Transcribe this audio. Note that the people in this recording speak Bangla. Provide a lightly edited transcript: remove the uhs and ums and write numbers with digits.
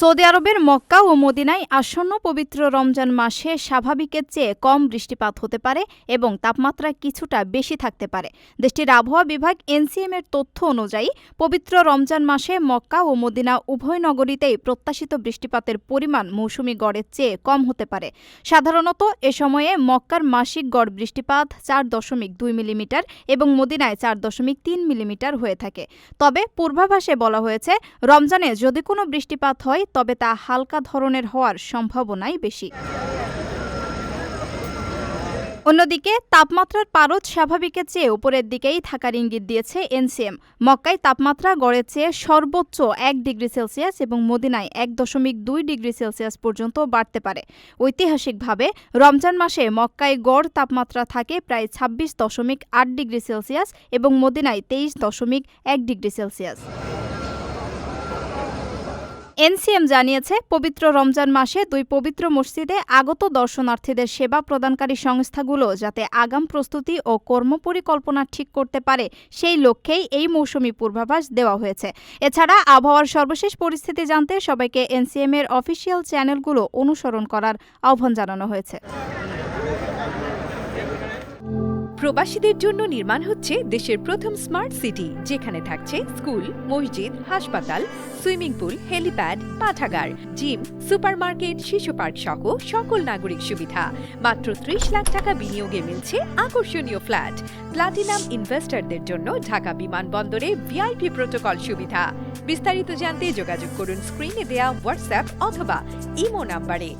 সৌদি আরবের মক্কা ও মদিনায় আসন্ন পবিত্র রমজান মাসে স্বাভাবিকের চেয়ে কম বৃষ্টিপাত হতে পারে এবং তাপমাত্রা কিছুটা বেশি থাকতে পারে। দেশটির আবহাওয়া বিভাগ এনসিএম এর তথ্য অনুযায়ী পবিত্র রমজান মাসে মক্কা ও মদিনা উভয় নগরীতেই প্রত্যাশিত বৃষ্টিপাতের পরিমাণ মৌসুমি গড়ের চেয়ে কম হতে পারে। সাধারণত এ সময়ে মক্কার মাসিক গড় বৃষ্টিপাত 4.2 মিলিমিটার এবং মদিনায় 4.3 মিলিমিটার হয়ে থাকে। তবে পূর্বাভাসে বলা হয়েছে, রমজানে যদি কোনো বৃষ্টিপাত হয় তবে তা হালকা ধরনের হওয়ার সম্ভাবনাই বেশি। অন্যদিকে তাপমাত্রার পারদ স্বাভাবিকের চেয়ে উপরের দিকেই থাকার ইঙ্গিত দিয়েছে এনসিএম। মক্কায় তাপমাত্রা গড়ের চেয়ে সর্বোচ্চ 1 ডিগ্রি সেলসিয়াস এবং মদিনায় 1.2 ডিগ্রি সেলসিয়াস পর্যন্ত বাড়তে পারে। ঐতিহাসিকভাবে রমজান মাসে মক্কায় গড় তাপমাত্রা থাকে প্রায় 26.8 ডিগ্রি সেলসিয়াস এবং মদিনায় 23.1 ডিগ্রি সেলসিয়াস। এনসিএম জানিয়েছে, পবিত্র রমজান মাসে 2 পবিত্র মসজিদে আগত দর্শনার্থীদের সেবা প্রদানকারী সংস্থাগুলো যাতে আগাম প্রস্তুতি ও কর্মপরিকল্পনা ঠিক করতে পারে সেই লক্ষ্যেই এই মৌসুমি পূর্বাভাস দেওয়া হয়েছে। এছাড়া আবহাওয়ার সর্বশেষ পরিস্থিতি জানতে সবাইকে এনসিএম এর অফিসিয়াল চ্যানেলগুলো অনুসরণ করার আহ্বান জানানো হয়েছে। প্রবাসীদের জন্য নির্মাণ হচ্ছে দেশের প্রথম স্মার্ট সিটি, যেখানে থাকছে স্কুল, মসজিদ, হাসপাতাল, সুইমিং পুল, হেলিপ্যাড, পাঠাগার, জিম, সুপারমার্কেট, শিশু পার্ক সহ সকল নাগরিক সুবিধা। মাত্র 30 লাখ টাকা বিনিয়োগে মিলছে আকর্ষণীয় ফ্ল্যাট। প্লাটিনাম ইনভেস্টরদের জন্য ঢাকা বিমানবন্দরে ভিআইপি প্রোটোকল সুবিধা। বিস্তারিত জানতে যোগাযোগ করুন স্ক্রিনে দেয়া হোয়াটসঅ্যাপ অথবা ইমো নাম্বারে।